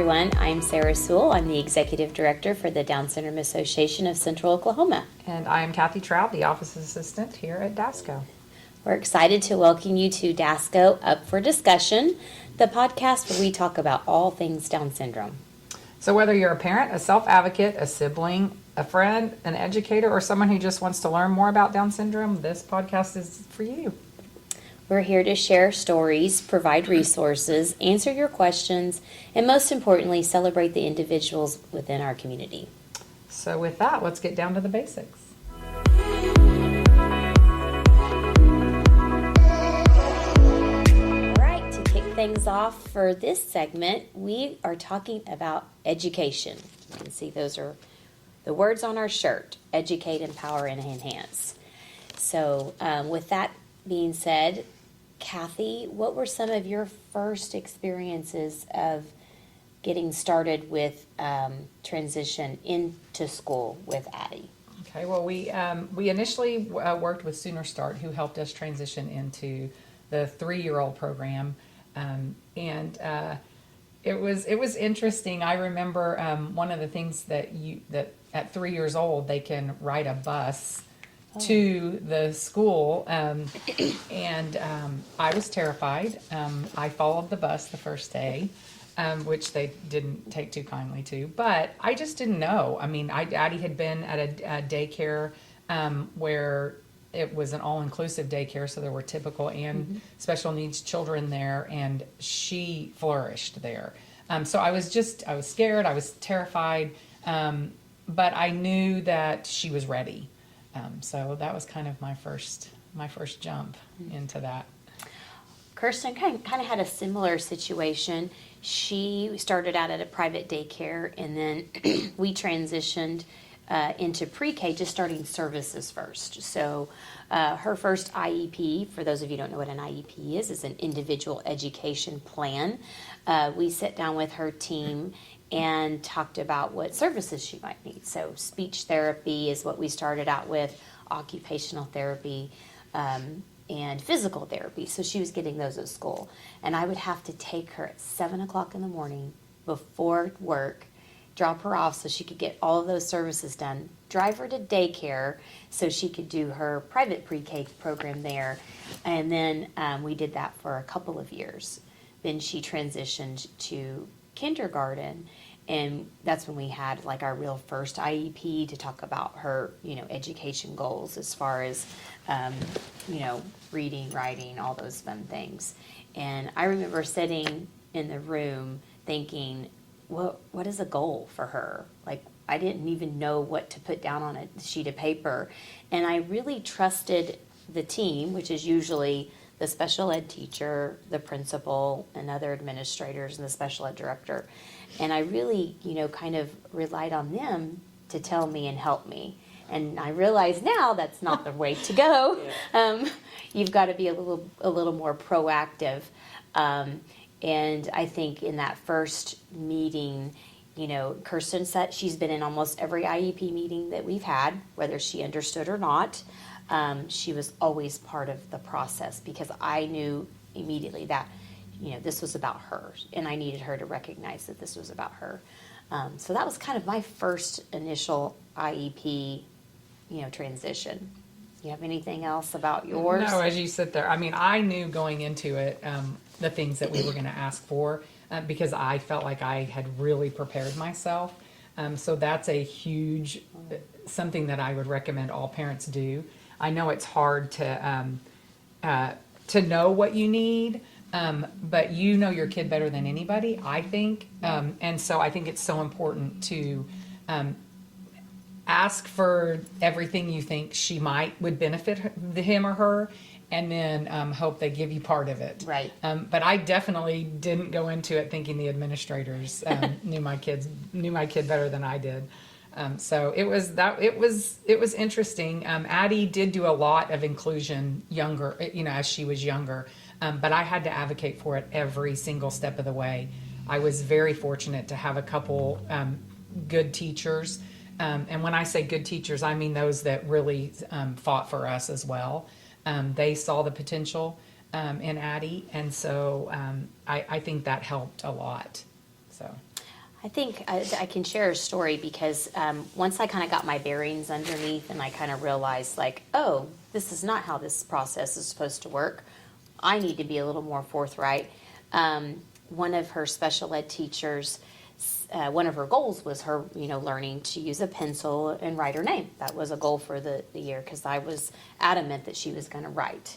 everyone. I'm Sarah Soell. I'm the Executive Director for the Down Syndrome Association of Central Oklahoma. And I am Kathy Trout, the Office Assistant here at DASCO. We're excited to welcome you to DASCO Up for Discussion, the podcast where we talk about all things Down syndrome. So whether you're a parent, a self-advocate, a sibling, a friend, an educator, or someone who just wants to learn more about Down syndrome, this podcast is for you. We're here to share stories, provide resources, answer your questions, and most importantly, celebrate the individuals within our community. So with that, let's get down to the basics. All right, to kick things off for this segment, we are talking about education. You can see those are the words on our shirt: educate, empower, and enhance. So with that being said, Kathy, what were some of your first experiences of getting started with transition into school with Addie? Okay, well, we initially worked with Sooner Start, who helped us transition into the 3-year-old program, and it was interesting. I remember one of the things that at 3 years old they can ride a bus to the school, and I was terrified. I followed the bus the first day, which they didn't take too kindly to, but I just didn't know. I mean, Addie had been at a daycare where it was an all-inclusive daycare, so there were typical and special needs children there, and she flourished there. So I was scared, I was terrified, but I knew that she was ready. So that was kind of my first jump into that. Kirsten kind of had a similar situation. She started out at a private daycare, and then we transitioned into pre-K, just starting services first. So her first IEP, for those of you who don't know what an IEP is an individual education plan. We sat down with her team and talked about what services she might need. So speech therapy is what we started out with, occupational therapy, and physical therapy. So she was getting those at school. And I would have to take her at 7 o'clock in the morning before work, drop her off so she could get all of those services done, drive her to daycare so she could do her private pre-K program there. And then we did that for a couple of years. Then she transitioned to kindergarten, and that's when we had like our real first IEP to talk about her, education goals as far as, reading, writing, all those fun things. And I remember sitting in the room thinking, what is a goal for her? Like, I didn't even know what to put down on a sheet of paper. And I really trusted the team, which is usually the special ed teacher, the principal, and other administrators, and the special ed director. And I really, kind of relied on them to tell me and help me. And I realize now that's not the way to go. Yeah. You've got to be a little more proactive. And I think in that first meeting, Kirsten said she's been in almost every IEP meeting that we've had, whether she understood or not. She was always part of the process because I knew immediately that, this was about her, and I needed her to recognize that this was about her. So that was kind of my first initial IEP, transition. You have anything else about yours? No, as you sit there, I mean, I knew going into it the things that we were going to ask for because I felt like I had really prepared myself. So that's a huge something that I would recommend all parents do. I know it's hard to know what you need, but you know your kid better than anybody, I think. And so I think it's so important to ask for everything you think would benefit him or her, and then hope they give you part of it. Right. But I definitely didn't go into it thinking the administrators knew my kid better than I did. So it was interesting. Addie did do a lot of inclusion younger, as she was younger, but I had to advocate for it every single step of the way. I was very fortunate to have a couple good teachers. And when I say good teachers, I mean those that really fought for us as well. They saw the potential in Addie, and so I think that helped a lot. So I think I can share a story because once I kind of got my bearings underneath and I kind of realized, like, oh, this is not how this process is supposed to work. I need to be a little more forthright. One of her special ed teachers, one of her goals was her, learning to use a pencil and write her name. That was a goal for the year because I was adamant that she was going to write.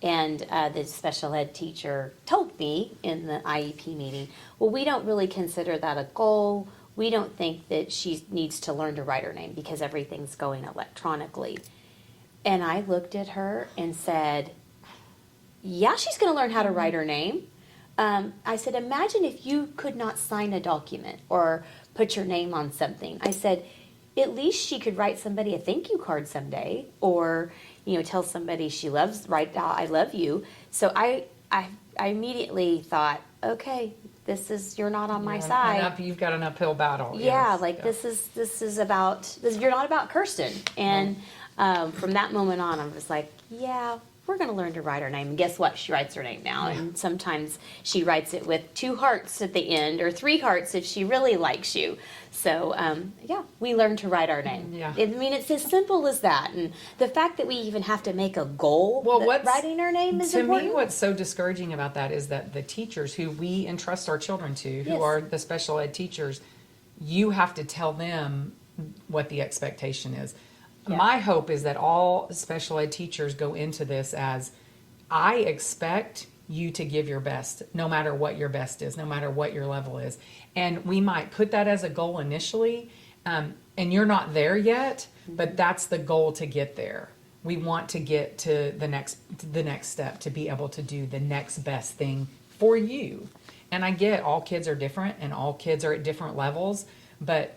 And the special ed teacher told me in the IEP meeting, well, we don't really consider that a goal. We don't think that she needs to learn to write her name because everything's going electronically. And I looked at her and said, yeah, she's going to learn how to write her name. I said, imagine if you could not sign a document or put your name on something. I said, at least she could write somebody a thank you card someday, or tell somebody she loves, write out "I love you." So I immediately thought, okay, you're not on my side. You've got an uphill battle. Yeah, yes. this is about you're not about Kirsten. And from that moment on, I was like, yeah, we're going to learn to write her name. And guess what? She writes her name now. Yeah. And sometimes she writes it with 2 hearts at the end or 3 hearts if she really likes you. So, we learn to write our name. Yeah. I mean, it's as simple as that. And the fact that we even have to make a goal that writing our name is important. To me, what's so discouraging about that is that the teachers who we entrust our children to, who Yes. are the special ed teachers, you have to tell them what the expectation is. Yeah. My hope is that all special ed teachers go into this as, I expect you to give your best, no matter what your best is, no matter what your level is. And we might put that as a goal initially, and you're not there yet, but that's the goal to get there. We want to get to the next step, to be able to do the next best thing for you. And I get all kids are different and all kids are at different levels, but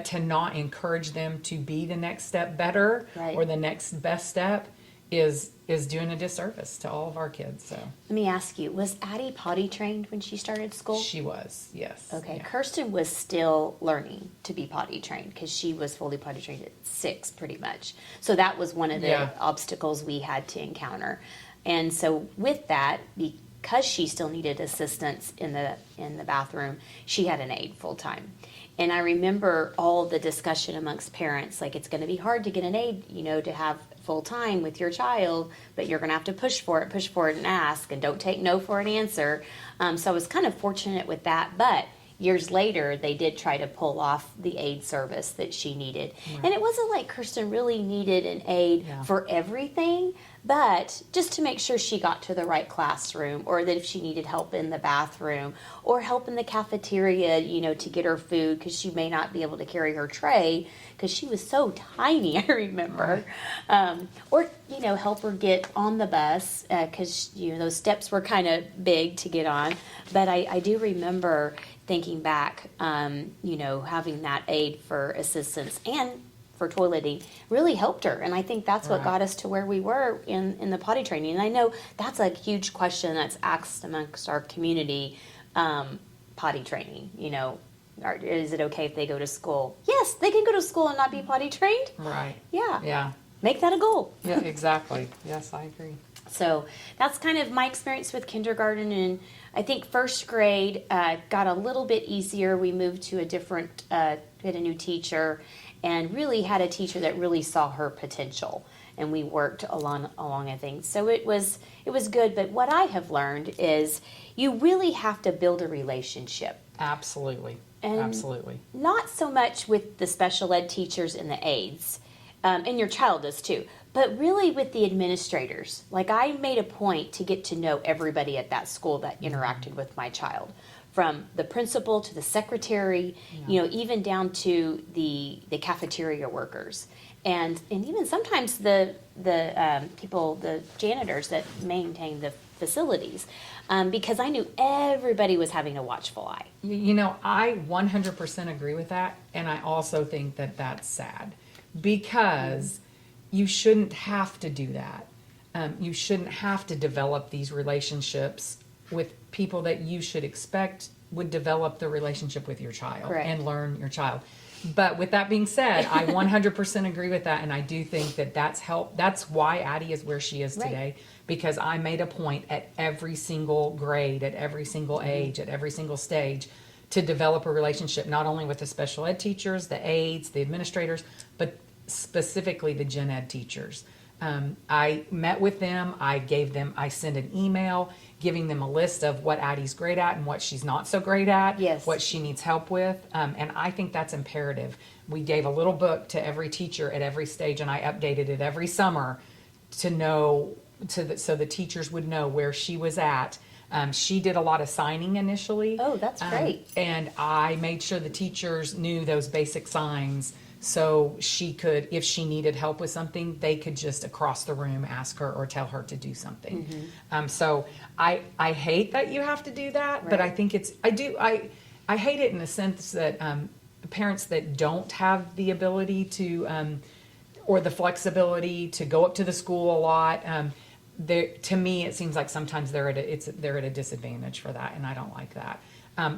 to not encourage them to be the next step better, Right. or the next best step is doing a disservice to all of our kids. So Let me ask you, was Addie potty trained when she started school? she was, yes. Okay, Yeah. Kirsten was still learning to be potty trained because she was fully potty trained at 6 pretty much. So that was one of the Yeah. obstacles we had to encounter. And so with that, because she still needed assistance in the bathroom, she had an aide full time. And I remember all the discussion amongst parents, like it's going to be hard to get an aide, to have full time with your child, but you're going to have to push for it and ask, and don't take no for an answer. So I was kind of fortunate with that, but years later, they did try to pull off the aid service that she needed. Right. And it wasn't like Kirsten really needed an aide Yeah. for everything, but just to make sure she got to the right classroom, or that if she needed help in the bathroom or help in the cafeteria, to get her food because she may not be able to carry her tray because she was so tiny, I remember. Or, help her get on the bus because, those steps were kind of big to get on. But I do remember thinking back, having that aid for assistance and for toileting really helped her. And I think that's what Right. got us to where we were in the potty training. And I know that's a huge question that's asked amongst our community, potty training. Is it okay if they go to school? Yes, they can go to school and not be potty trained. Right. Yeah. Yeah. Make that a goal. Yeah, exactly. Yes, I agree. So that's kind of my experience with kindergarten, and I think first grade got a little bit easier. We moved to we had a new teacher, and really had a teacher that really saw her potential, and we worked along I think. So it was good. But what I have learned is you really have to build a relationship. Absolutely. And Absolutely. Not so much with the special ed teachers and the aides, and your child does too, but really with the administrators. Like, I made a point to get to know everybody at that school that interacted with my child, from the principal to the secretary, even down to the cafeteria workers, and even sometimes the people, the janitors that maintain the facilities, because I knew everybody was having a watchful eye. I 100% agree with that, and I also think that that's sad, because you shouldn't have to do that. You shouldn't have to develop these relationships with people that you should expect would develop the relationship with your child. Correct. And learn your child. But with that being said, I 100% agree with that, and I do think that that's why Addie is where she is today, because I made a point at every single grade, at every single age, at every single stage, to develop a relationship, not only with the special ed teachers, the aides, the administrators, but specifically the gen ed teachers. I met with them. I sent an email giving them a list of what Addie's great at and what she's not so great at, Yes. what she needs help with. And I think that's imperative. We gave a little book to every teacher at every stage, and I updated it every summer to know, so the teachers would know where she was at. She did a lot of signing initially. Oh, that's great. And I made sure the teachers knew those basic signs, so she could, if she needed help with something, they could just across the room ask her or tell her to do something. So I hate that you have to do that, but I Right. think I hate it in the sense that parents that don't have the ability to or the flexibility to go up to the school a lot. To me, it seems like sometimes they're at a disadvantage for that, and I don't like that.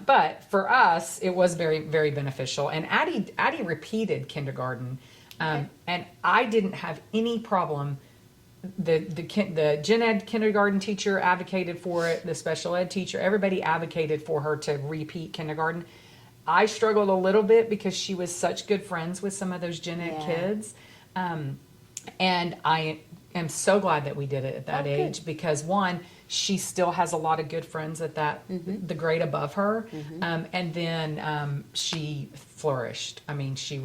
But for us, it was very, very beneficial. And Addie repeated kindergarten, Okay. and I didn't have any problem. The gen ed kindergarten teacher advocated for it. The special ed teacher, everybody advocated for her to repeat kindergarten. I struggled a little bit because she was such good friends with some of those gen ed Yeah. kids. And I am so glad that we did it at that Oh, good. age, because one, she still has a lot of good friends at that, the grade above her. And then she flourished. I mean, she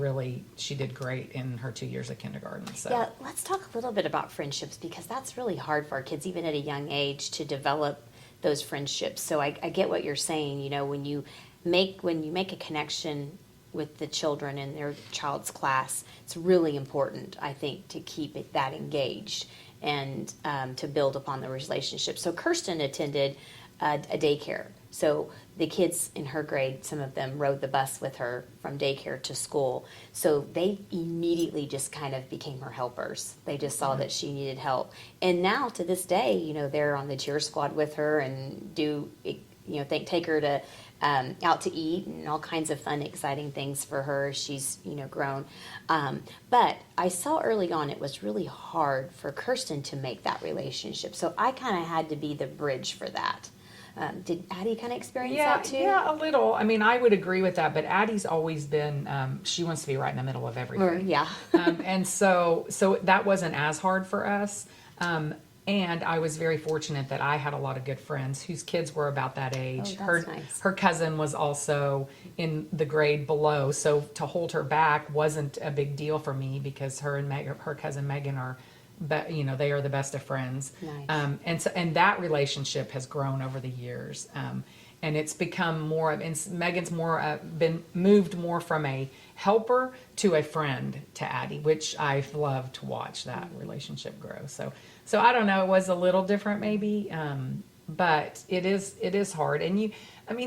did great in her 2 years of kindergarten. So Yeah, let's talk a little bit about friendships, because that's really hard for our kids, even at a young age, to develop those friendships. So I get what you're saying. You know, when you make a connection with the children in their child's class, it's really important, I think, to keep that engaged and to build upon the relationship. So Kirsten attended a daycare. So the kids in her grade, some of them rode the bus with her from daycare to school. So they immediately just kind of became her helpers. They just saw that she needed help. And now to this day, you know, they're on the cheer squad with her and take her to out to eat and all kinds of fun, exciting things for her. She's, grown. But I saw early on it was really hard for Kirsten to make that relationship. So I kind of had to be the bridge for that. Did Addie kind of experience that too? Yeah, a little. I mean, I would agree with that, but Addie's always been, she wants to be right in the middle of everything. Yeah. And so that wasn't as hard for us. And I was very fortunate that I had a lot of good friends whose kids were about that age. Oh, that's nice. Her cousin was also in the grade below, so to hold her back wasn't a big deal for me, because her and her cousin Megan are, they are the best of friends. Nice. And that relationship has grown over the years. And it's become more, and Megan's been moved more from a helper to a friend to Addie, which I've loved to watch that relationship grow. So I don't know, it was a little different maybe, but it is hard. And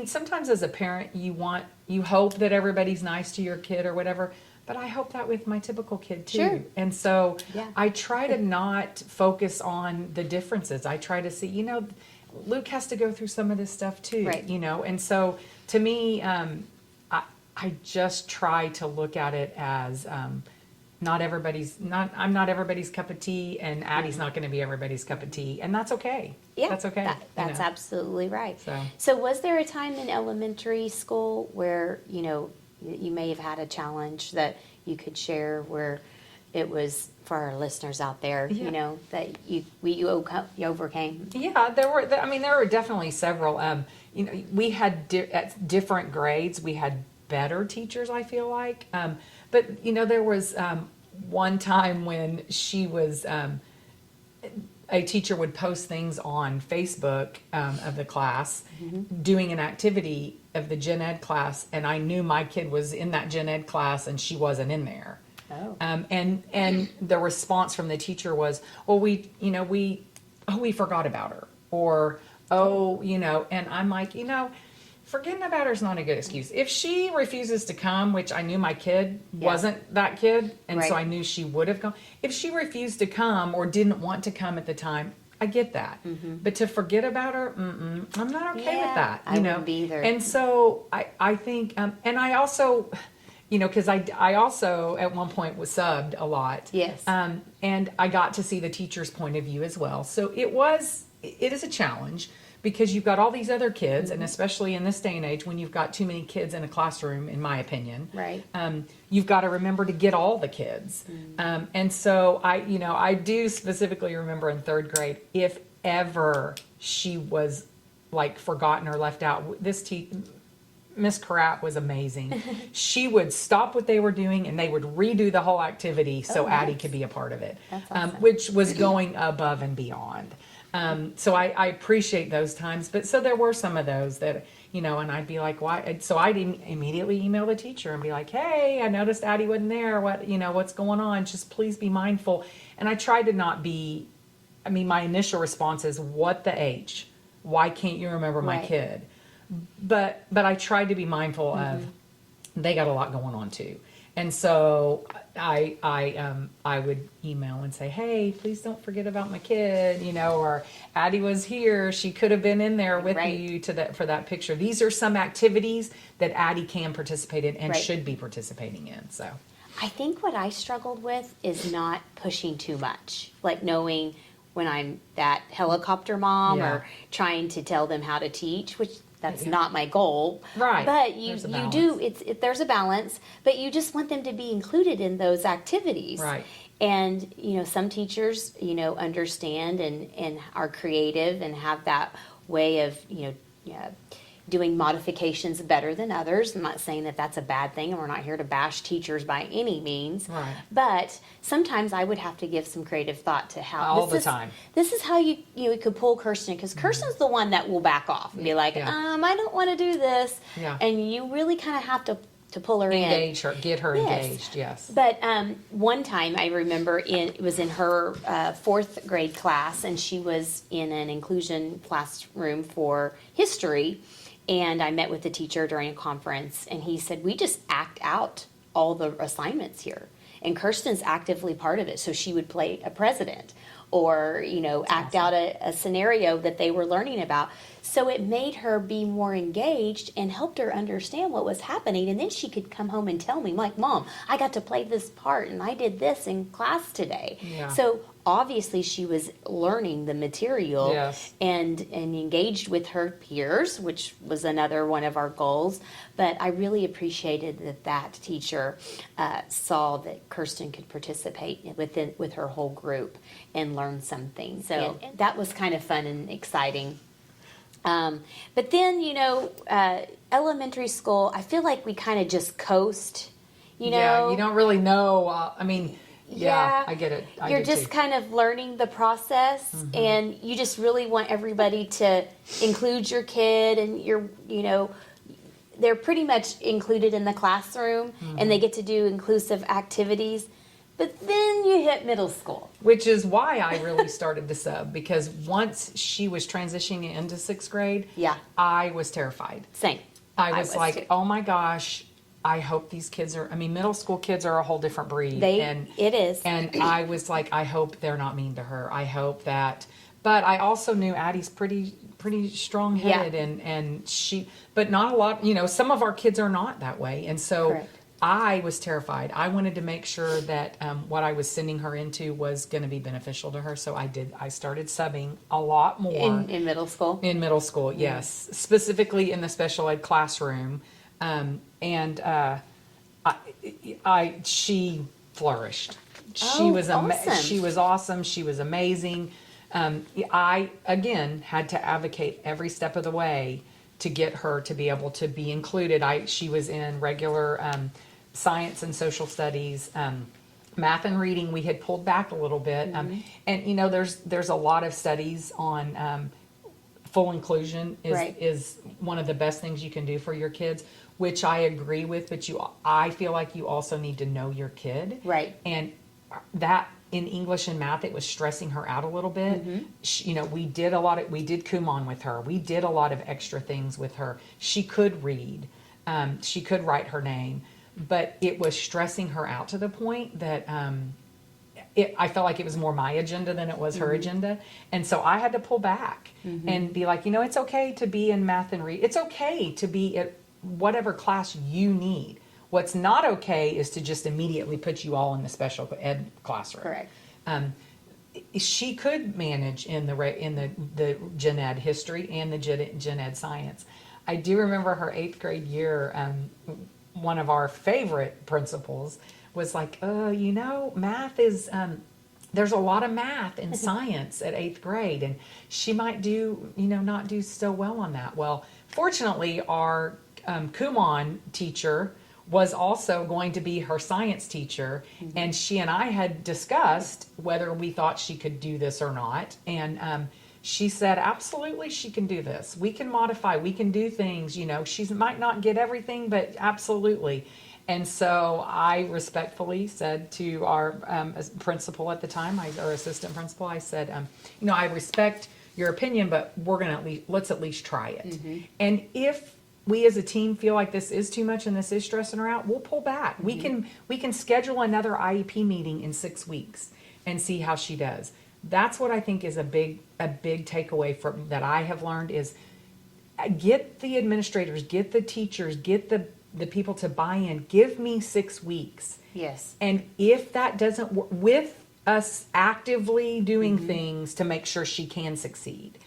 sometimes as a parent, you hope that everybody's nice to your kid or whatever, but I hope that with my typical kid too. Sure. And so Yeah. I try to not focus on the differences. I try to see, Luke has to go through some of this stuff too, Right. And so to me, I just try to look at it as, I'm not everybody's cup of tea, and Addie's not going to be everybody's cup of tea, and that's okay. Yeah, That's okay. That's absolutely right. So- So was there a time in elementary school where, you may have had a challenge that you could share, where it was, for our listeners out there, Yeah. that you overcame? Yeah, there were definitely several. We had at different grades, we had better teachers, I feel like. But there was one time when she was, a teacher would post things on Facebook of the class, doing an activity of the gen ed class, and I knew my kid was in that gen ed class and she wasn't in there. Oh. And the response from the teacher was, well, we forgot about her, or, and I'm like, forgetting about her is not a good excuse. If she refuses to come, which I knew my kid wasn't that kid, and so Right. I knew she would have come. If she refused to come or didn't want to come at the time, I get that. But to forget about her, I'm not okay with Yeah, that. I wouldn't be either. And so I think, and I also, because I also at one point was subbed a lot. Yes. And I got to see the teacher's point of view as well. So it is a challenge, because you've got all these other kids, and especially in this day and age when you've got too many kids in a classroom, in my opinion, Right. You've got to remember to get all the kids. And so I do specifically remember in third grade, if ever she was like forgotten or left out, Miss Karat was amazing. She would stop what they were doing and they would redo the whole activity so Addie could be a part of it, That's awesome. which was going above and beyond. So I appreciate those times. But so there were some of those that, and I'd be like, why? So I'd immediately email the teacher and be like, hey, I noticed Addie wasn't there. What's going on? Just please be mindful. And I tried to not be, my initial response is, what the H? Why can't you remember my Right. kid? But I tried to be mindful of, they got a lot going on too. And so I would email and say, hey, please don't forget about my kid, or Addie was here. She could have been in there with Right. you for that picture. These are some activities that Addie can participate in and Right. should be participating in. So I think what I struggled with is not pushing too much, like knowing when I'm that helicopter mom Yeah. or trying to tell them how to teach, which that's not my goal. Right. But you There's a you do there's a balance, but you just want them to be included in those activities. Right. And some teachers understand and are creative and have that way of doing modifications better than others. I'm not saying that that's a bad thing, and we're not here to bash teachers by any means. Right. But sometimes I would have to give some creative thought to how All the time. This is how you could pull Kirsten, because Kirsten's the one that will back off and be like, Yeah. I don't want to do this. Yeah. And you really kind of have to pull her in. engage her, get her Yes. engaged. Yes. But one time I remember it was in her fourth grade class, and she was in an inclusion classroom for history. And I met with the teacher during a conference, and he said, we just act out all the assignments here. And Kirsten's actively part of it. So she would play a president or, act out a scenario that they were learning about. So it made her be more engaged and helped her understand what was happening. And then she could come home and tell me, like, Mom, I got to play this part and I did this in class today. Yeah. So obviously she was learning the material Yes. and engaged with her peers, which was another one of our goals. But I really appreciated that teacher saw that Kirsten could participate with her whole group and learn something. So that was kind of fun and exciting. But then, elementary school, I feel like we kind of just coast, Yeah, you don't really know. Yeah. I get it. You're do just too. kind of learning the process, and you just really want everybody to include your kid, and they're pretty much included in the classroom, and they get to do inclusive activities. But then you hit middle school. Which is why I really started to sub, because once she was transitioning into sixth grade, Yeah. I was terrified. Same. I was like, too. oh my gosh, I hope these kids middle school kids are a whole different breed. It is. And I was like, I hope they're not mean to her. I hope that, but I also knew Addie's pretty strong headed, and but not a lot, some of our kids are not that way. And so Correct. I was terrified. I wanted to make sure that what I was sending her into was going to be beneficial to her. So I started subbing a lot more. In middle school. In middle school, yes. Specifically in the special ed classroom. She flourished. She was awesome. She was awesome. She was amazing. I, again, had to advocate every step of the way to get her to be able to be included. She was in regular science and social studies, math and reading. We had pulled back a little bit. And, there's a lot of studies on full inclusion Right. is one of the best things you can do for your kids, which I agree with, but I feel like you also need to know your kid. Right. And that in English and math, it was stressing her out a little bit. We did Kumon with her. We did a lot of extra things with her. She could read. She could write her name, but it was stressing her out to the point that, I felt like it was more my agenda than it was her agenda. And so I had to pull back and be like, it's okay to be in math and read. It's okay to be at whatever class you need. What's not okay is to just immediately put you all in the special ed classroom. Correct. she could manage in the gen ed history and the gen ed science. I do remember her 8th grade year. One of our favorite principals was like, math is, there's a lot of math and science at 8th grade, and she might not do so well on that. Well, fortunately, our Kumon teacher was also going to be her science teacher, and she and I had discussed whether we thought she could do this or not, and she said, absolutely, she can do this. We can modify, we can do things, she might not get everything, but absolutely. And so I respectfully said to our principal at the time, our assistant principal, I said, I respect your opinion, but let's at least try it. And if we as a team feel like this is too much and this is stressing her out, we'll pull back. We can schedule another IEP meeting in 6 weeks and see how she does. That's what I think is a big takeaway from that I have learned is get the administrators, get the teachers, get the people to buy in. Give me 6 weeks. Yes. And if that doesn't work, with us actively doing things to make sure she can succeed.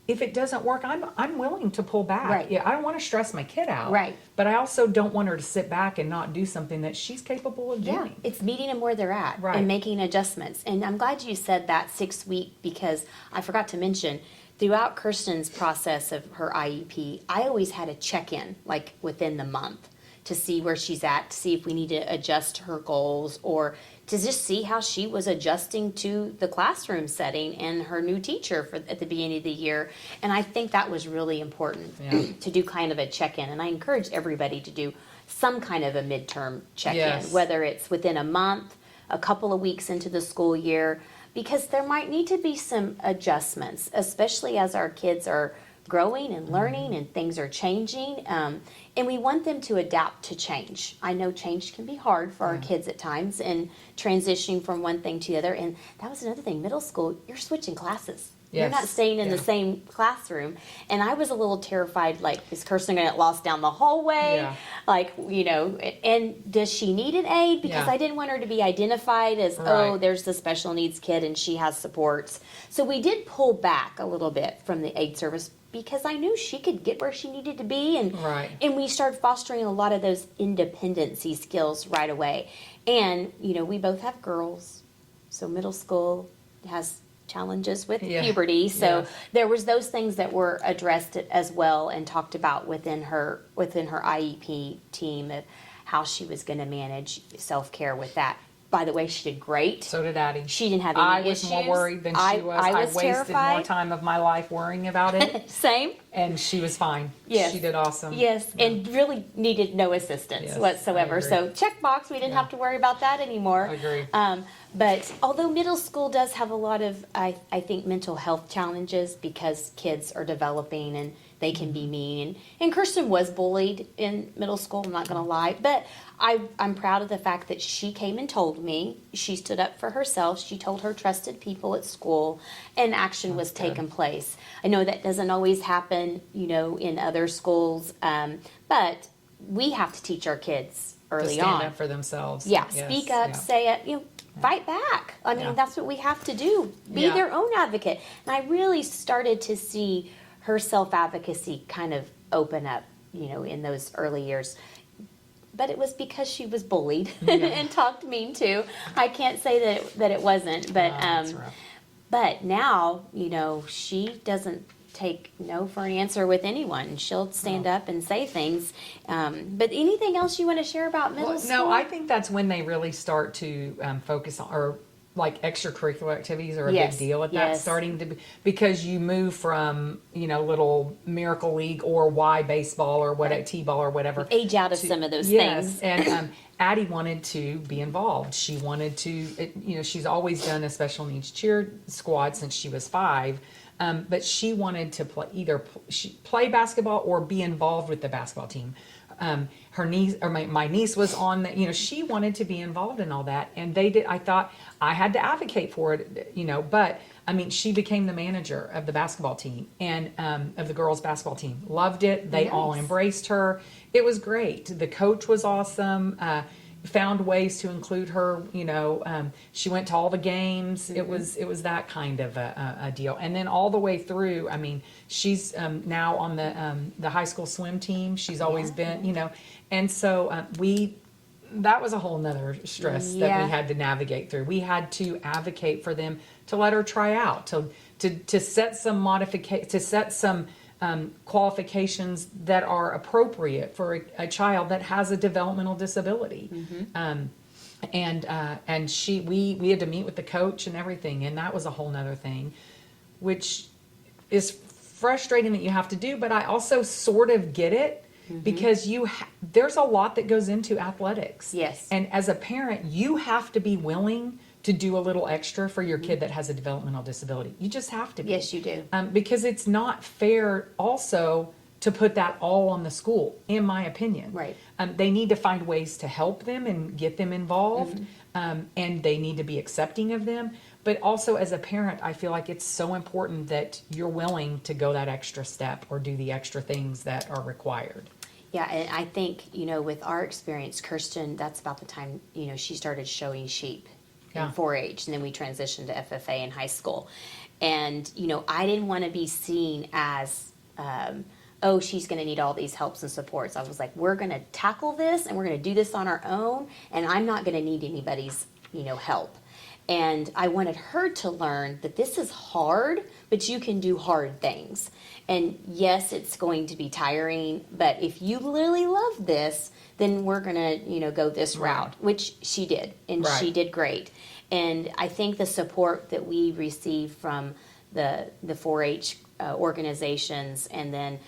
If it doesn't work, I'm willing to pull back. Right. Yeah, I don't want to stress my kid out. Right. But I also don't want her to sit back and not do something that she's capable of Yeah, doing. it's meeting them where they're at Right. and making adjustments. And I'm glad you said that 6 week, because I forgot to mention throughout Kirsten's process of her IEP, I always had a check-in like within the month to see where she's at, to see if we need to adjust her goals, or to just see how she was adjusting to the classroom setting and her new teacher at the beginning of the year. And I think that was really important to do kind of a check-in. And I encourage everybody to do some kind of a midterm check-in, Yes. whether it's within a month, a couple of weeks into the school year, because there might need to be some adjustments, especially as our kids are growing and learning and things are changing. And we want them to adapt to change. I know change can be hard for our kids at times, and transitioning from one thing to the other. And that was another thing. Middle school, you're switching classes. You're Yes. not staying in the same classroom. And I was a little terrified, like, is Kirsten going to get lost down the hallway? Yeah. Like, and does she need an aid? Because Yeah. I didn't want her to be identified as, Right. there's the special needs kid and she has supports. So we did pull back a little bit from the aid service because I knew she could get where she needed to be. Right. And we started fostering a lot of those independency skills right away. And, we both have girls. So middle school has challenges with Yeah. puberty. So Yes. there was those things that were addressed as well and talked about within her IEP team of how she was going to manage self-care with that. By the way, she did great. So did Addie. She didn't have any I was issues. more worried than she was. I I was wasted terrified. more time of my life worrying about it, Same. and she was fine. Yes. She did awesome. Yes, and really needed no assistance Yes, whatsoever. I agree. So check box, we didn't have to worry about that anymore. Agreed. But although middle school does have a lot of, I think, mental health challenges because kids are developing and they can be mean. And Kirsten was bullied in middle school, I'm not going to lie. But I'm proud of the fact that she came and told me. She stood up for herself. She told her trusted people at school, and action was taken place. I know that doesn't always happen, in other schools, but we have to teach our kids To early stand on. up for themselves. Yeah, Yes, speak up, yeah. say it, fight back. I mean, Yeah. that's what we have to do. Be Yeah. their own advocate. And I really started to see her self-advocacy kind of open up, in those early years. But it was because she was bullied and talked mean to. I can't say that it wasn't, but That's rough. but now, she doesn't take no for an answer with anyone. She'll stand up and say things. But anything else you want to share about middle school? No, I think that's when they really start to focus on, or like extracurricular activities are a Yes, big deal at that yes. starting to be, because you move from, little miracle league or Y baseball or what, T-ball or whatever. Age out of to- some of those yes, things. and Addie wanted to be involved. She wanted to, she's always done a special needs cheer squad since she was 5. But she wanted to play basketball or be involved with the basketball team. Her niece, or my niece was on the, she wanted to be involved in all that. And they did, I thought I had to advocate for it, but she became the manager of the basketball team and, of the girls basketball team. Loved it. They all Nice. embraced her. It was great. The coach was awesome. found ways to include her. She went to all the games. It was that kind of a deal. And then all the way through, I mean, she's now on the high school swim team. She's always been, and so that was a whole nother stress that we had to navigate through. We had to advocate for them to let her try out, to set some qualifications that are appropriate for a child that has a developmental disability. We had to meet with the coach and everything, and that was a whole nother thing, which is frustrating that you have to do, but I also sort of get it. Because there's a lot that goes into athletics. Yes. And as a parent, you have to be willing to do a little extra for your kid that has a developmental disability. You just have to be. Yes, you do. Because it's not fair also to put that all on the school, in my opinion. Right. They need to find ways to help them and get them involved, and they need to be accepting of them. But also as a parent, I feel like it's so important that you're willing to go that extra step or do the extra things that are required. Yeah, and I think, with our experience, Kirsten, that's about the time, she started showing sheep in 4-H, and then we transitioned to FFA in high school. And, I didn't want to be seen as, she's going to need all these helps and supports. I was like, we're going to tackle this, and we're going to do this on our own, and I'm not going to need anybody's, help. And I wanted her to learn that this is hard, but you can do hard things. And yes, it's going to be tiring, but if you really love this, then we're going to, go this route, which she did, and she did great. And I think the support that we received from the 4-H organizations, and then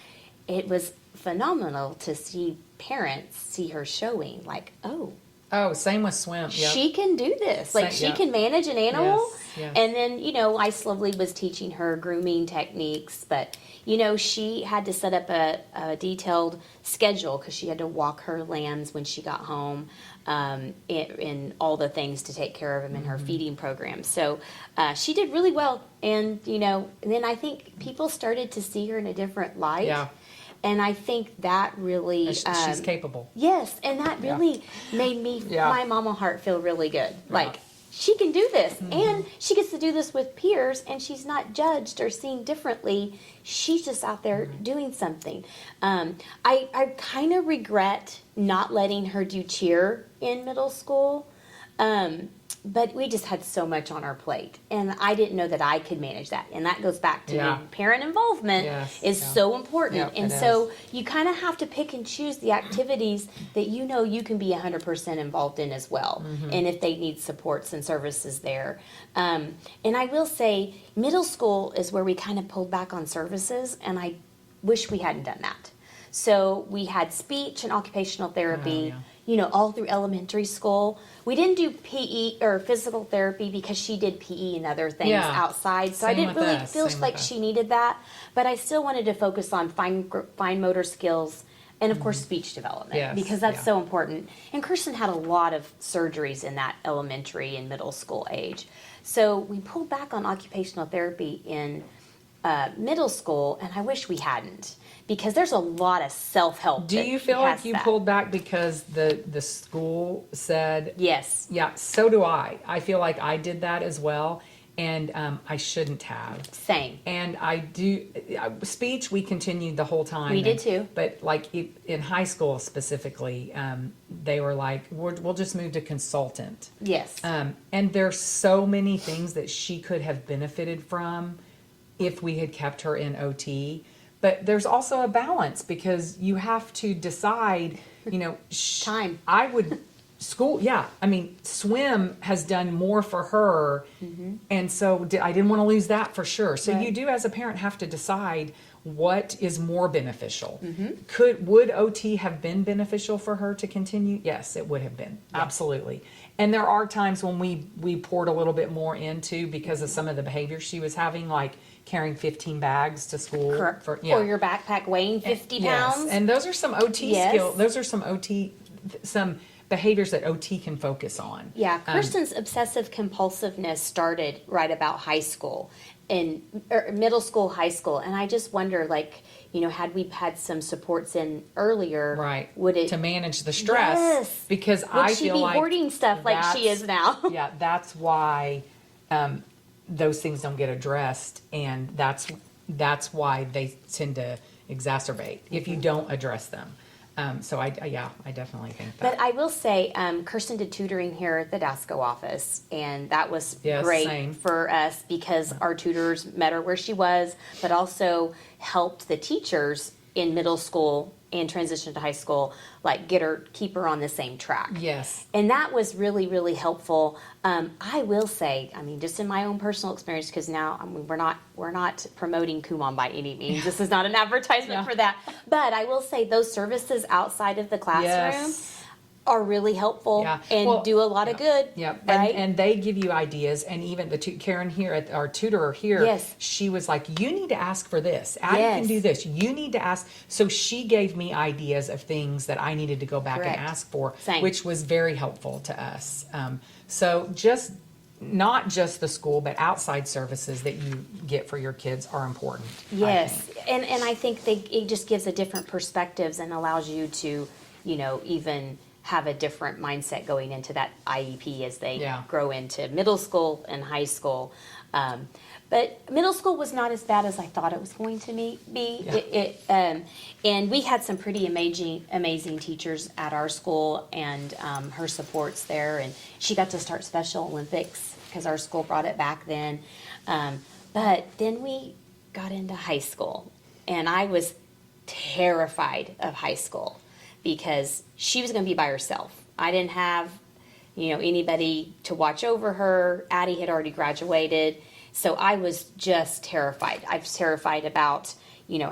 it was phenomenal to see parents see her showing, like, Oh, same with swim. Yep. She can do this. Like, she can manage an animal. Yes. And then, I slowly was teaching her grooming techniques. But, she had to set up a detailed schedule because she had to walk her lambs when she got home, and all the things to take care of them in her feeding program. So she did really well. And, and then I think people started to see her in a different light. Yeah. And I think that really... she's capable. Yes, and that really made my mama heart feel really good. Like, she can do this, and she gets to do this with peers, and she's not judged or seen differently. She's just out there doing something. I kind of regret not letting her do cheer in middle school. But we just had so much on our plate, and I didn't know that I could manage that. And that goes back to parent involvement is so important. Yep, and so you kind of have to pick and choose the activities that you can be 100% involved in as well. And if they need supports and services there. And I will say middle school is where we kind of pulled back on services, and I wish we hadn't done that. So we had speech and occupational therapy, all through elementary school. We didn't do PE or physical therapy because she did PE and other things outside. So I didn't really feel like she needed that. But I still wanted to focus on fine motor skills and, of course, speech development because that's so important. And Kirsten had a lot of surgeries in that elementary and middle school age. So we pulled back on occupational therapy in middle school, and I wish we hadn't. Because there's a lot of self-help. Do you feel like you pulled back because the school said? Yes. Yeah, so do I. I feel like I did that as well, and I shouldn't have. Same. And I do, speech we continued the whole time. We did too. But like in high school specifically, they were like, we'll just move to consultant. Yes. And there's so many things that she could have benefited from if we had kept her in OT. But there's also a balance because you have to decide, time. I would swim has done more for her. And so I didn't want to lose that for sure. So you do as a parent have to decide what is more beneficial. Would OT have been beneficial for her to continue? Yes, it would have been. Yeah. Absolutely. And there are times when we poured a little bit more into because of some of the behaviors she was having, like carrying 15 bags to school. Correct. Or your backpack weighing 50 pounds. And those are some OT skills. Those are some behaviors that OT can focus on. Yeah, Kirsten's obsessive compulsiveness started right about high school. in middle school, high school, and I just wonder, like, had we had some supports in earlier, Right. would it to manage the stress? Yes. Because would I she feel be like hoarding stuff like she that's- is now? Yeah, that's why those things don't get addressed, and that's why they tend to exacerbate if you don't address them. So I definitely think that. But I will say, Kirsten did tutoring here at the DASCO office, and that was Yes, great same. for us because our tutors met her where she was, but also helped the teachers in middle school and transition to high school, like keep her on the same track. Yes. And that was really, really helpful. I will say, just in my own personal experience, because now we're not promoting Kumon by any means. This is not an advertisement Yeah. for that. But I will say those services outside of the classroom Yes. are really helpful Yeah. and Well, do a lot of good. Yeah, Right? and they give you ideas, and even Karen here at our tutor here, Yes. she was like, "You need to ask for this. Addie can Yes. do this. You need to ask." So she gave me ideas of things that I needed to go back Correct. and ask for, Same. which was very helpful to us. So just not just the school, but outside services that you get for your kids are important. I Yes, think. and I think it just gives a different perspectives and allows you to, even have a different mindset going into that IEP as they Yeah. grow into middle school and high school. But middle school was not as bad as I thought it was going to be. Yeah. And we had some pretty amazing teachers at our school, and her supports there. And she got to start Special Olympics because our school brought it back then. But then we got into high school, and I was terrified of high school because she was going to be by herself. I didn't have, anybody to watch over her. Addie had already graduated. So I was just terrified. I was terrified about,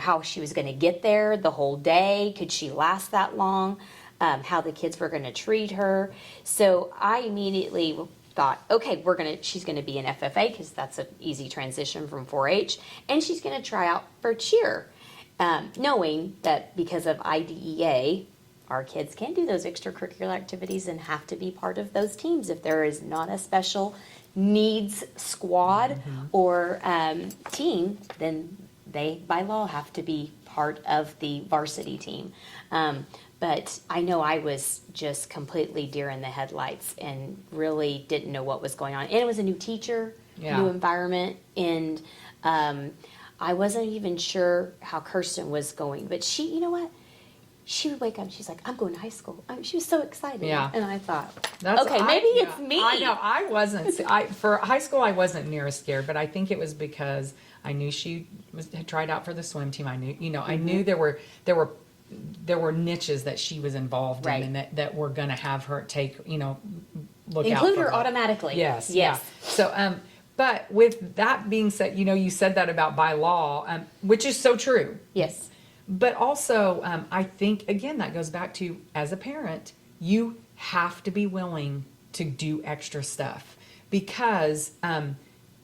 how she was going to get there the whole day. Could she last that long? How the kids were going to treat her. So I immediately thought, okay, she's going to be an FFA because that's an easy transition from 4-H, and she's going to try out for cheer, knowing that because of IDEA, our kids can do those extracurricular activities and have to be part of those teams if there is not a special needs squad or team, then they by law have to be part of the varsity team. But I know I was just completely deer in the headlights and really didn't know what was going on. And it was a new teacher, Yeah. new environment, and I wasn't even sure how Kirsten was going. But she, you know what? She would wake up and she's like, I'm going to high school. She was so excited. Yeah. And I thought, maybe it's me. I know. I wasn't. For high school, I wasn't near as scared, but I think it was because I knew she had tried out for the swim team. I knew, I knew there were niches that she was involved Right. in, and that were going to have her take, look out Include for her automatically. Yes. Yes. Yeah. So, but with that being said, you said that about by law, which is so true. Yes. But also, I think, again, that goes back to, as a parent, you have to be willing to do extra stuff because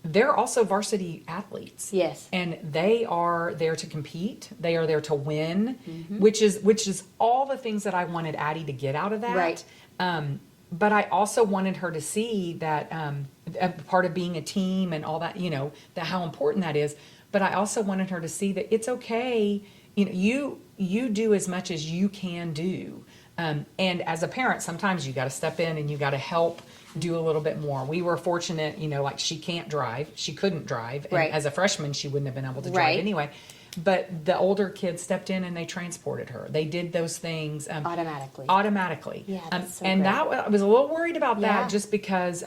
they're also varsity athletes. Yes. And they are there to compete. They are there to win, which is all the things that I wanted Addie to get out of that. Right. But I also wanted her to see that a part of being a team and all that, that how important that is. But I also wanted her to see that it's okay. You do as much as you can do. And as a parent, sometimes you got to step in and you got to help do a little bit more. We were fortunate, like she can't drive. She couldn't drive. And Right. as a freshman, she wouldn't have been able to drive Right. anyway. But the older kids stepped in and they transported her. They did those things automatically. Yeah, that's so and great. that I was a little worried about that Yeah. just because,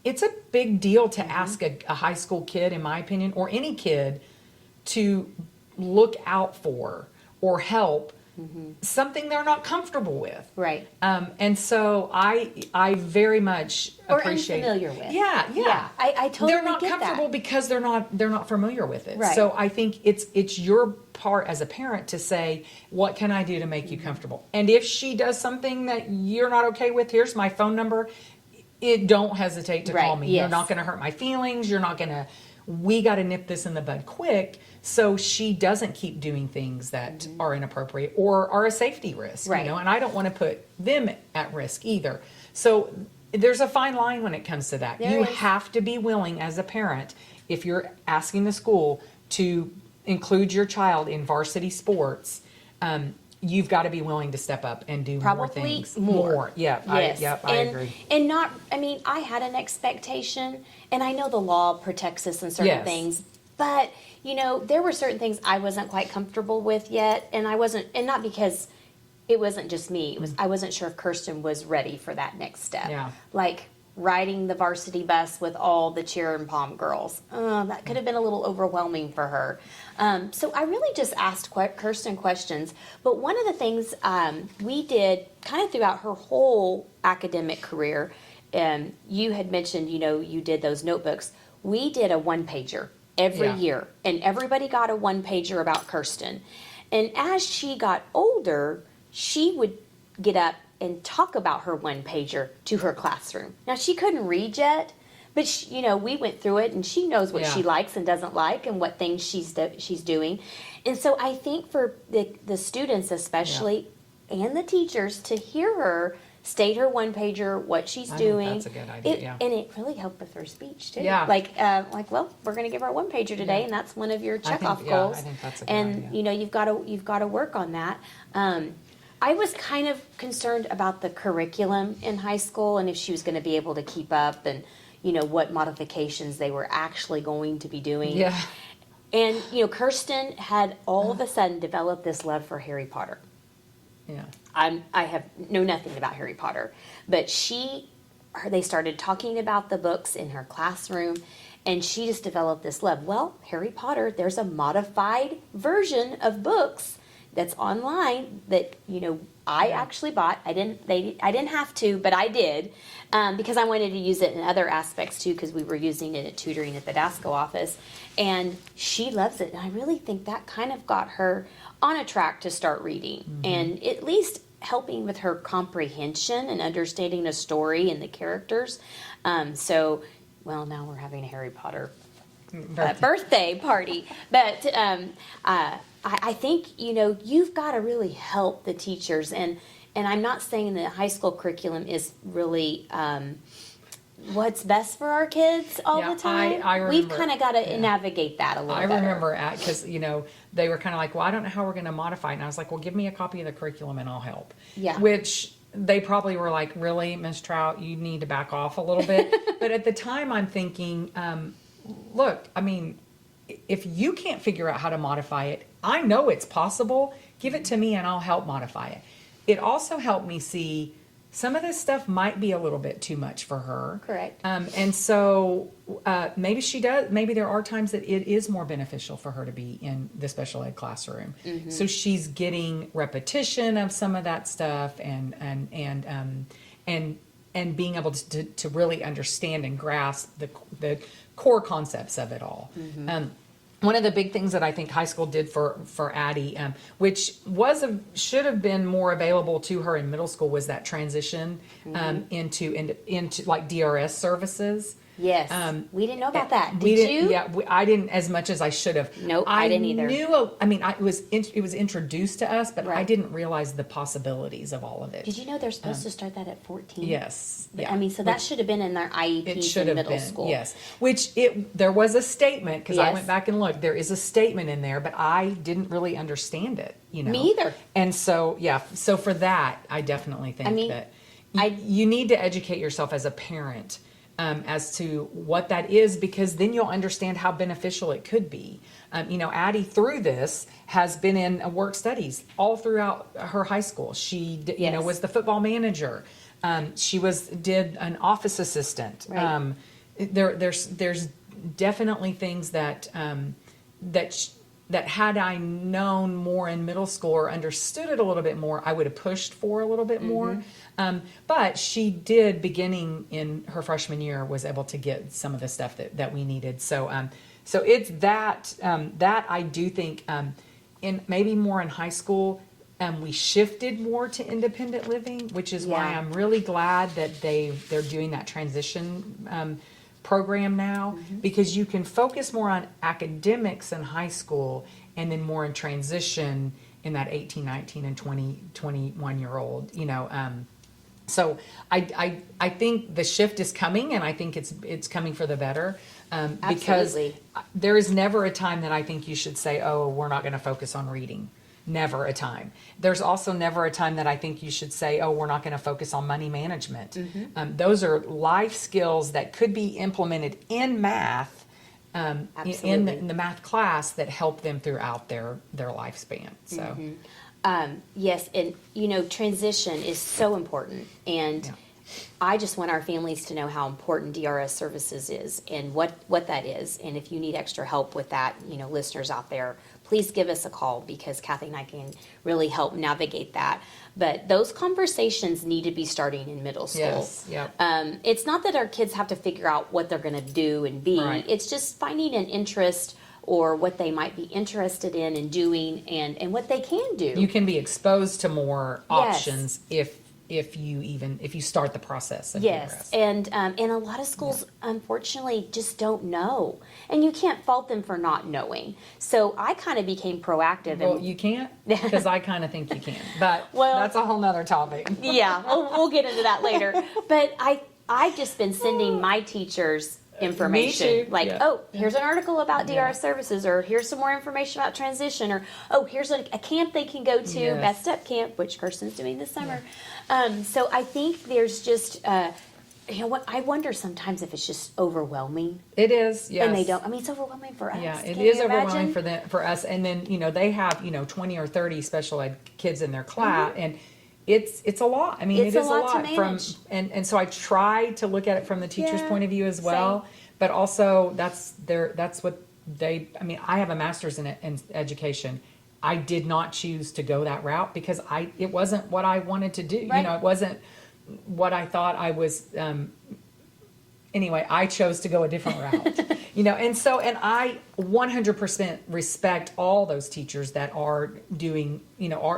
it's a big deal to Mm-hmm. ask a high school kid, in my opinion, or any kid to look out for or help something they're not comfortable with. Right. And so I very much Or appreciate. unfamiliar with. Yeah. Yeah, I totally They're not get comfortable that. because they're not familiar with it. Right. So I think it's your part as a parent to say, what can I do to make you Mm-hmm. comfortable? And if she does something that you're not okay with, here's my phone number. Don't hesitate to call Right, me. yes. You're not going to hurt my feelings. We got to nip this in the bud quick so she doesn't keep doing things that are inappropriate or are a safety risk, Right. and I don't want to put them at risk either. So there's a fine line when it comes to that. There You is. have to be willing as a parent, if you're asking the school to include your child in varsity sports, you've got to be willing to step up and do more Probably things. more. Yeah, Yes. I and, agree. And not, I mean, I had an expectation, and I know the law protects us in certain Yes. things, but, you know, there were certain things I wasn't quite comfortable with yet, and I wasn't, and not because it wasn't just me, it was, I wasn't sure if Kirsten was ready for that next step. Yeah. Like riding the varsity bus with all the cheer and pom girls. That could have been a little overwhelming for her. So I really just asked Kirsten questions. But one of the things we did kind of throughout her whole academic career, you had mentioned, you know, you did those notebooks. We did a one-pager every Yeah. year, and everybody got a one-pager about Kirsten. And as she got older, she would get up and talk about her one-pager to her classroom. Now, she couldn't read yet, but she, you know, we went through it, and she knows what Yeah. she likes and doesn't like, and what things she's doing. And so I think for the students especially, and the teachers, to hear her state her one-pager, what she's I think doing. that's a good idea, yeah. And it really helped with her speech too. Yeah. Like, well, we're going to give her a one-pager today, Yeah. and that's one of your I think- checkoff yeah, goals. I think that's a good and idea. you know, you've got to work on that. I was kind of concerned about the curriculum in high school, and if she was going to be able to keep up, and you know what modifications they were actually going to be doing. Yeah. And you know, Kirsten had all of a sudden developed this love for Harry Potter. Yeah. I know nothing about Harry Potter, but they started talking about the books in her classroom, and she just developed this love. Well, Harry Potter, there's a modified version of books that's online that, you know, I actually bought. I didn't have to, but I did, because I wanted to use it in other aspects too, because we were using it at tutoring at the DASCO office, and she loves it. And I really think that kind of got her on a track to start reading, and at least helping with her comprehension and understanding the story and the characters. Well, now we're having a Harry Potter birthday party, but I think, you know, you've got to really help the teachers, and I'm not saying that high school curriculum is really what's best for our kids all Yeah, the time. I We've remember- kind of got to yeah. navigate that a little I better. remember because, you know, they were kind of like, well, I don't know how we're going to modify it. And I was like, well, give me a copy of the curriculum and I'll help. Yeah. Which they probably were like, really, Miss Trout, you need to back off a little bit. But at the time I'm thinking, look, I mean, if you can't figure out how to modify it, I know it's possible. Give it to me and I'll help modify it. It also helped me see some of this stuff might be a little bit too much for her. Correct. And so maybe she does, maybe there are times that it is more beneficial for her to be in the special ed classroom. So she's getting repetition of some of that stuff and being able to really understand and grasp the core concepts of it all. One of the big things that I think high school did for Addie, which should have been more available to her in middle school, was that transition into like DRS services. Yes, we didn't know about that. We Did didn't- you? Yeah, I didn't as much as I should have. Nope, I didn't either. It was introduced to us, but I Right. didn't realize the possibilities of all of it. Did you know they're supposed to start that at 14? Yes. Yeah. I mean, so that should have been in their It IEPs should in have middle been, school. yes. There was a statement, because I Yes. went back and looked. There is a statement in there, but I didn't really understand it. You know, Me either. And so, yeah. So for that, I definitely think mean, that I- you need to educate yourself as a parent as to what that is, because then you'll understand how beneficial it could be. You know, Addie through this has been in work studies all throughout her high school. She, you know, Yes. was the football manager. She did an office assistant. Right. There's definitely things that that had I known more in middle school or understood it a little bit more, I would have pushed for a little bit more. But she did, beginning in her freshman year, was able to get some of the stuff that we needed. So it's that I do think in maybe more in high school, we shifted more to independent living, which is why Yeah. I'm really glad that they're doing that transition program now, because you can focus more on academics in high school and then more in transition in that 18, 19, and 20, 21-year-old, you know, So I think the shift is coming, and I think it's coming for the better. Because Absolutely. there is never a time that I think you should say, oh, we're not going to focus on reading. Never a time. There's also never a time that I think you should say, oh, we're not going to focus on money management. Those are life skills that could be implemented in math, in Absolutely. the math class, that help them throughout their lifespan. So, Yes, and transition is so important, and Yeah. I just want our families to know how important DRS services is and what that is. And if you need extra help with that, listeners out there, please give us a call, because Kathy and I can really help navigate that. But those conversations need to be starting in middle school. Yes, yep. It's not that our kids have to figure out what they're going to do and be. Right. It's just finding an interest or what they might be interested in and doing, and what they can do. You can be exposed to more Yes. options if you start the process of Yes, DRS. and a lot of schools, unfortunately, just don't know, and you can't fault them for not knowing. So I kind of became proactive. Well, And you can't, because I kind of think you can, but Well- that's a whole nother topic. yeah, we'll get into that later. But I've just been sending my teachers information, Me too, like, yeah. oh, here's an article about DRS Yeah. services, or here's some more information about transition, or oh, here's a camp they can go to, Yes. Best Up Camp, which Kirsten's doing this summer. So I think there's just, what I wonder sometimes if it's just overwhelming, It is, yes. and they don't. I mean, it's overwhelming for us. Yeah, it Can is you overwhelming imagine? for us. And then, they have, 20 or 30 special ed kids in their class, and it's a lot. I mean, Mm-hmm. It's it a is lot to from, manage. and so I try to look at it from the teacher's Yeah, point of view as well. But also that's what I have a master's in education. I did not choose to go that route because it wasn't what I wanted to do. Right. It wasn't what I thought I was, anyway, I chose to go a different route, and I 100% respect all those teachers that are doing,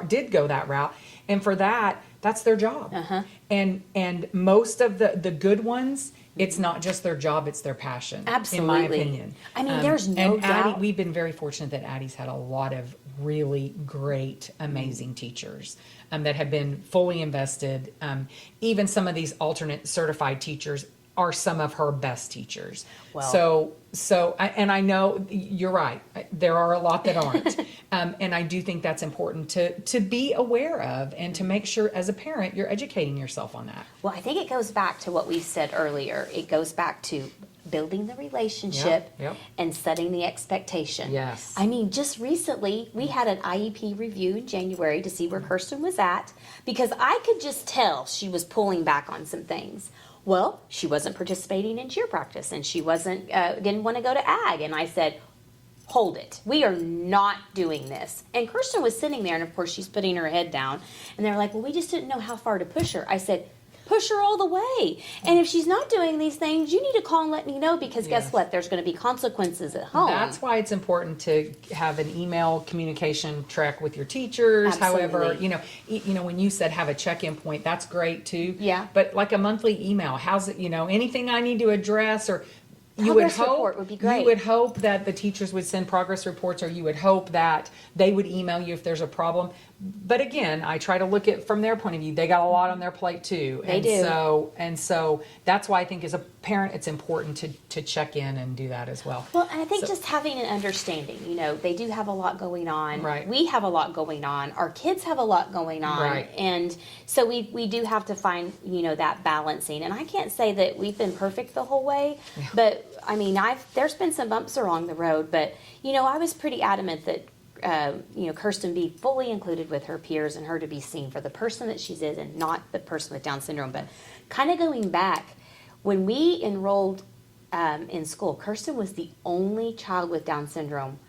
did go that route. And for that, that's their job. Uh-huh. And most of the good ones, it's not just their job, it's their passion. Absolutely. In my opinion. I mean, there's no and Addie, doubt. we've been very fortunate that Addie's had a lot of really great, amazing teachers that have been fully invested. Even some of these alternate certified teachers are some of her best teachers. Well- And I know you're right. There are a lot that aren't. And I do think that's important to be aware of, and to make sure as a parent you're educating yourself on that. Well, I think it goes back to what we said earlier. It goes back to building the relationship Yep. and setting the expectation. Yes. I mean, just recently we had an IEP review in January to see where Kirsten was at, because I could just tell she was pulling back on some things. Well, she wasn't participating in cheer practice, and she didn't want to go to ag. And I said, hold it. We are not doing this. And Kirsten was sitting there, and of course she's putting her head down. And they're like, well, we just didn't know how far to push her. I said, push her all the way. And if she's not doing these things, you need to call and let me know, because guess Yes. what? There's going to be consequences at home. That's why it's important to have an email communication track with your teachers. However, Absolutely. when you said have a check-in point, that's great too. Yeah. But like a monthly email, how's it? Anything I need to address, or you would Progress hope report would be great. You would hope that the teachers would send progress reports, or you would hope that they would email you if there's a problem. But again, I try to look at from their point of view. They got a lot on their plate too. They do. So that's why I think as a parent, it's important to check in and do that as well. Well, and I think So- just having an understanding, they do have a lot going on. Right. We have a lot going on. Our kids have a lot going on. Right. And so we do have to find, that balancing. And I can't say that we've been perfect the whole way, but I mean, there's been some bumps along the road, but, I was pretty adamant that, Kirsten be fully included with her peers, and her to be seen for the person that she is, and not the person with Down syndrome. But kind of going back, when we enrolled in school, Kirsten was the only child with Down syndrome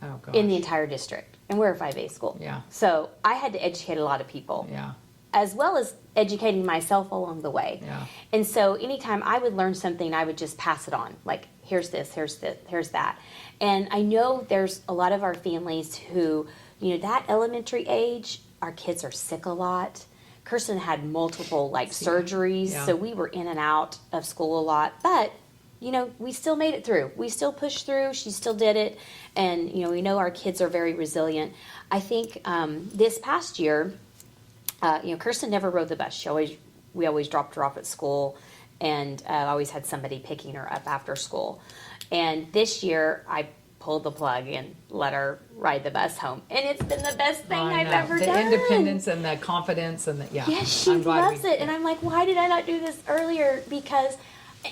Oh gosh. in the entire district, and we're a 5A school. Yeah. So I had to educate a lot of people, Yeah. as well as educating myself along the way. Yeah. And so anytime I would learn something, I would just pass it on. Like, here's this, here's that. And I know there's a lot of our families who, that elementary age, our kids are sick a lot. Kirsten had multiple surgeries, Yeah. so we were in and out of school a lot. But, we still made it through. We still pushed through. She still did it. And, we know our kids are very resilient. I think this past year, Kirsten never rode the bus. She always we always dropped her off at school, and always had somebody picking her up after school. And this year, I pulled the plug and let her ride the bus home, and it's been the best thing I I've know. ever the done. independence and the confidence and the Yes, she I'm glad loves it, and I'm like, why did I not do this earlier? Because,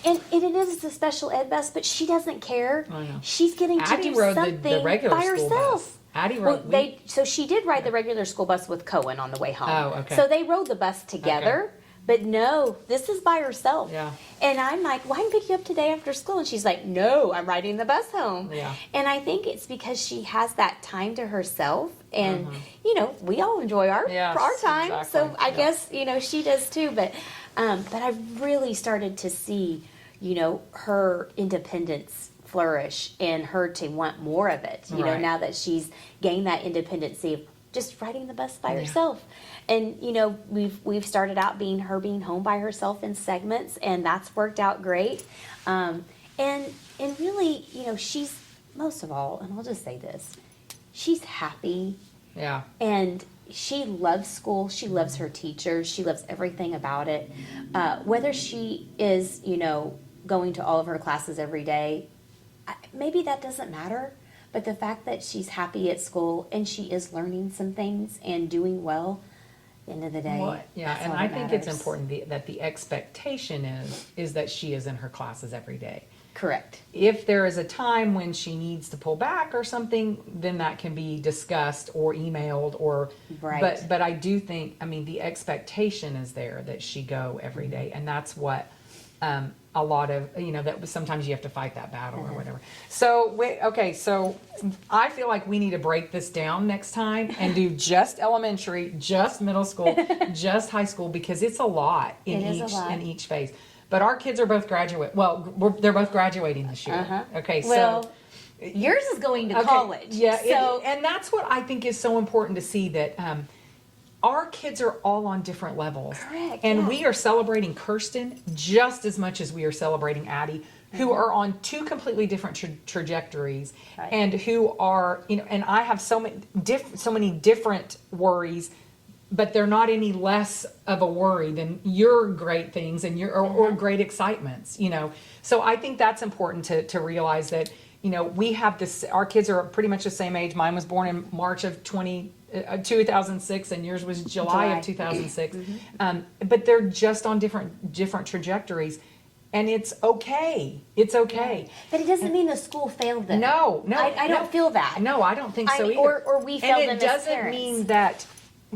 and it is the special ed bus, but she doesn't care. I know. She's getting to Addie do rode something the regular by school herself. bus. Addie Well, rode. so she did ride the regular school bus with Cohen on the way home. Oh, okay. So they rode the bus together. But no, this is by herself. Yeah. And I'm like, well, I can pick you up today after school. And she's like, no, I'm riding the bus home. Yeah. And I think it's because she has that time to herself. And, you know, we all enjoy our Yes, time. exactly. So I Yeah. guess, you know, she does too. But I've really started to see, you know, her independence flourish and her to want more of it, you know, Right. now that she's gained that independency of just riding the bus by herself. And you know, we've started out being home by herself in segments, and that's worked out great. And really, you know, she's most of all, and I'll just say this, she's happy, Yeah. and she loves school. She loves her teachers. She loves everything about it. Whether she is, you know, going to all of her classes every day, maybe that doesn't matter. But the fact that she's happy at school and she is learning some things and doing well, at the end of the day, Well, yeah, that's and all I that think it's matters. important that the expectation is that she is in her classes every day. Correct. If there is a time when she needs to pull back or something, then that can be discussed or emailed or. Right. But I do think, I mean, the expectation is there that she go every day, and that's what a lot of, you know, that sometimes you have to fight that battle or whatever. So so I feel like we need to break this down next time and do just elementary, just middle school, just high school, because it's a lot It is a lot. in each phase. But our kids are both they're both graduating this year. Okay, so Well, yours is going to okay, college. yeah, So and that's what I think is so important to see, that our kids are all on different levels. Correct, And yeah. we are celebrating Kirsten just as much as we are celebrating Addie, who are on two completely different trajectories, Right. and who are, you know, and I have so many different worries, but they're not any less of a worry than your great things and or great excitements, you know. So I think that's important to realize that, you know, we have this, our kids are pretty much the same age. Mine was born in March of 2006, and yours was July of 2006. But they're just on different trajectories, and it's okay. It's okay. But it doesn't mean the school failed them. No, I don't feel that. No, I don't think so either. Or we failed and them it as doesn't parents. mean that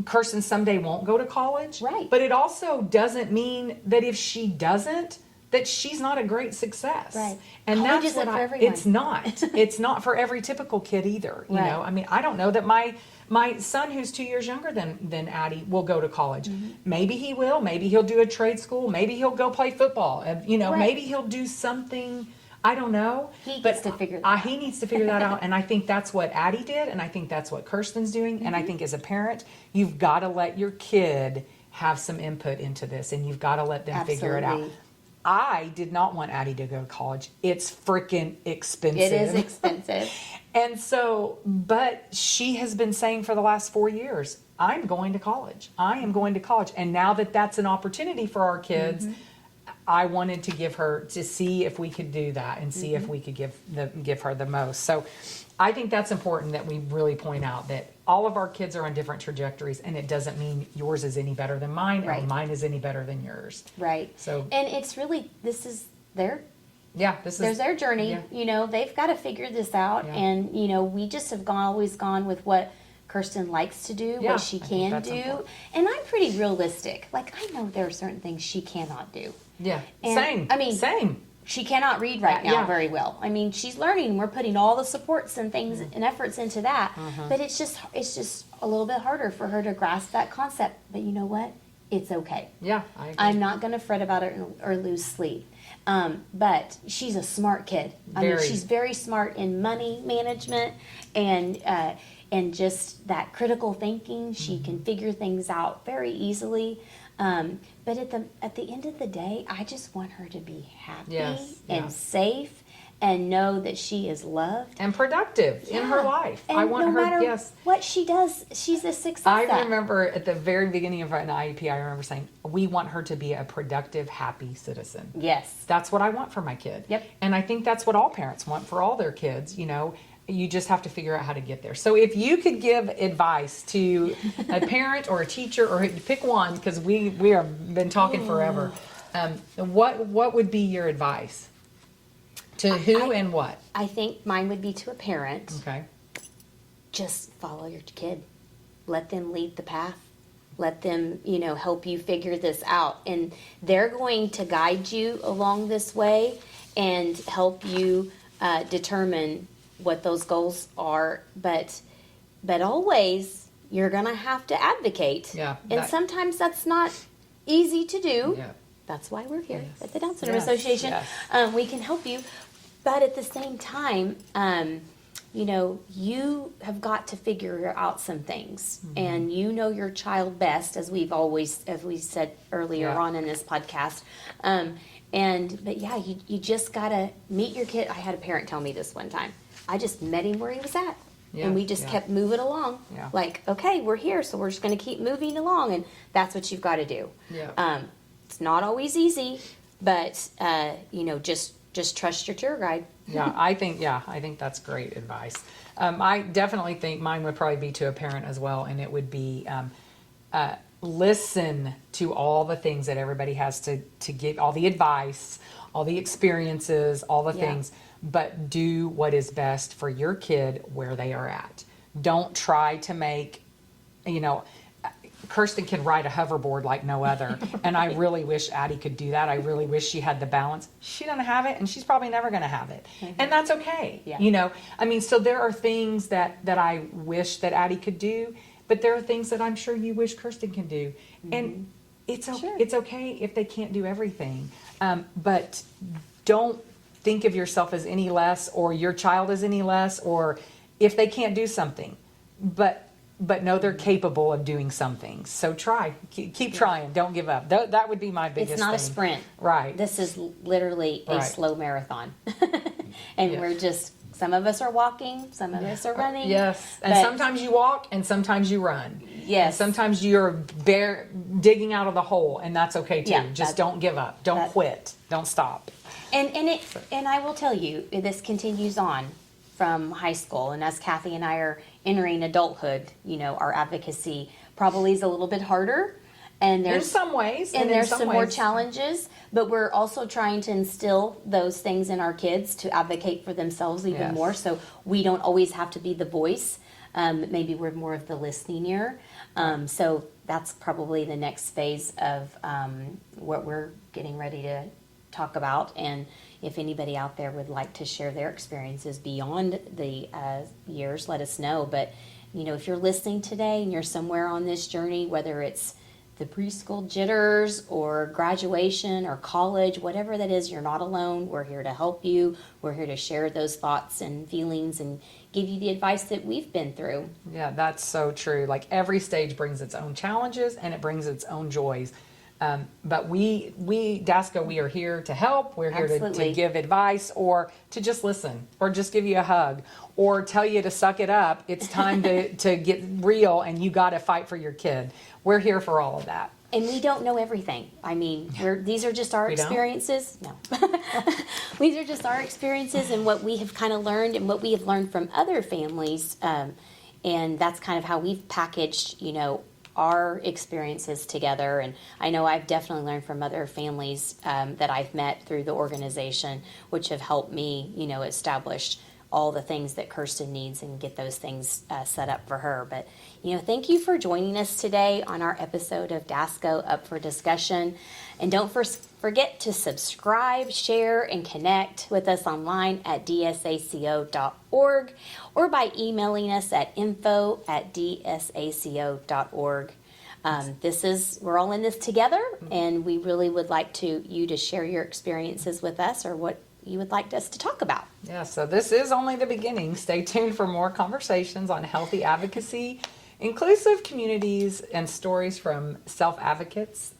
Kirsten someday won't go to college. Right. But it also doesn't mean that if she doesn't, that she's not a great success. Right. And College that's isn't what for I, everyone. it's not. It's not for every typical kid either. You Right. know, I mean, I don't know that my son, who's 2 years younger than Addie, will go to college. Maybe he will. Maybe he'll do a trade school. Maybe he'll go play football. You know, Right. maybe he'll do something. I don't know. He But gets to figure that out. he needs to figure that out. And I think that's what Addie did. And I think that's what Kirsten's doing. And I Mm-hmm. think as a parent, you've got to let your kid have some input into this. And you've got to let them figure it out. Absolutely. I did not want Addie to go to college. It's freaking expensive. It is expensive. And so, but she has been saying for the last 4 years, I'm going to college. I am going to college. And now that that's an opportunity for our kids, I wanted to give her, to see if we could do that and see if we could give her the most. So I think that's important that we really point out that all of our kids are on different trajectories, and it doesn't mean yours is any better than mine or Right. mine is any better than yours. Right. So- and it's really, this is their Yeah, there's their journey. yeah. You know, they've got to figure this out. Yeah. And, you know, we just have always gone with what Kirsten likes to do, Yeah, what she I think can that's do. important. And I'm pretty realistic. Like, I know there are certain things she cannot do. Yeah, And, same. I mean, same. She cannot read right now Yeah. very well. I mean, she's learning. We're putting all the supports and things and efforts into that. But it's just a little bit harder for her to grasp that concept. But you know what? It's okay. Yeah, I agree. I'm not going to fret about it or lose sleep. But she's a smart kid. I mean, Very. she's very smart in money management and just that critical thinking. She can figure things out very easily. But at the end of the day, I just want her to be happy Yes, yeah. and safe and know that she is loved. And productive in her life. And I want no her, matter yes. what she does, she's a success I at. remember at the very beginning of an IEP, I remember saying, we want her to be a productive, happy citizen. Yes. That's what I want for my kid. Yep. And I think that's what all parents want for all their kids. You know, you just have to figure out how to get there. So if you could give advice to a parent or a teacher, or pick one, because we have been talking forever, what would be your advice? To who and what? I think mine would be to a parent. Okay. Just follow your kid. Let them lead the path. Let them, help you figure this out. And they're going to guide you along this way and help you determine what those goals are. But always, you're going to have to advocate. Yeah. And sometimes that's not easy to do. Yeah. That's why we're here Yes. at the Down Syndrome Yes, Association. yes. We can help you. But at the same time, you have got to figure out some things. Mm-hmm. And you know your child best, as we said earlier Yeah. on in this podcast. You just got to meet your kid. I had a parent tell me this one time. I just met him where he was at. Yeah, And we just yeah. kept moving along. Yeah. Like, okay, we're here, so we're just going to keep moving along. And that's what you've got to do. Yeah. It's not always easy, but just trust your tour guide. I think that's great advice. I definitely think mine would probably be to a parent as well, and it would be listen to all the things that everybody has to give, all the advice, all the experiences, all the Yeah. things, but do what is best for your kid where they are at. Don't try to make, Kirsten can ride a hoverboard like no other, and I really wish Addie could do that. I really wish she had the balance. She doesn't have it, and she's probably never going to have it, and that's okay. Yeah. So there are things that I wish that Addie could do, but there are things that I'm sure you wish Kirsten can do, and it's okay if they can't do everything, but don't think of yourself as any less, or your child as any less, or if they can't do something, but know they're capable of doing something. So try. Keep trying. Don't give up. That would be my biggest It's not a thing. sprint. Right. This is literally a Right. slow marathon. And Yeah. we're just, some of us are walking, some of us are running. Yes. And but- sometimes you walk and sometimes you run. Yes. And sometimes you're digging out of the hole, and that's okay too. Yeah, Just don't give up. Don't quit. Don't stop. And I will tell you, this continues on from high school, and as Kathy and I are entering adulthood, our advocacy probably is a little bit harder, and In there's some ways. and in there's some some more ways- challenges, but we're also trying to instill those things in our kids to advocate for themselves even Yes. more, so we don't always have to be the voice. Maybe we're more of the listening ear. So that's probably the next phase of what we're getting ready to talk about. And if anybody out there would like to share their experiences beyond the years, let us know. But, if you're listening today and you're somewhere on this journey, whether it's the preschool jitters or graduation or college, whatever that is, you're not alone. We're here to help you. We're here to share those thoughts and feelings and give you the advice that we've been through. Yeah, that's so true. Like every stage brings its own challenges and it brings its own joys. But we DASCO, we are here to help. We're here to Absolutely. give advice, or to just listen, or just give you a hug, or tell you to suck it up. It's time to get real, and you got to fight for your kid. We're here for all of that. And we don't know everything. I mean, these are just our We don't? experiences. No. These are just our experiences and what we have kind of learned and what we have learned from other families. And that's kind of how we've packaged, our experiences together. And I know I've definitely learned from other families that I've met through the organization, which have helped me, establish all the things that Kirsten needs and get those things set up for her. But, thank you for joining us today on our episode of DASCO Up for Discussion. And don't forget to subscribe, share, and connect with us online at dsaco.org or by emailing us at info@dsaco.org. We're all in this together, and we really would like you to share your experiences with us or what you would like us to talk about. Yeah, so this is only the beginning. Stay tuned for more conversations on healthy advocacy, inclusive communities, and stories from self-advocates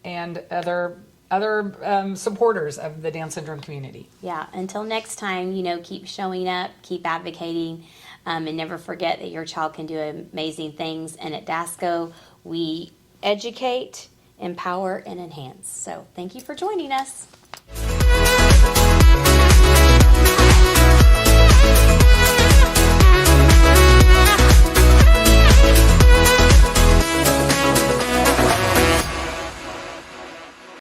and other other supporters of the Down syndrome community. Yeah, until next time, keep showing up, keep advocating, and never forget that your child can do amazing things. And at DASCO, we educate, empower, and enhance. So thank you for joining us.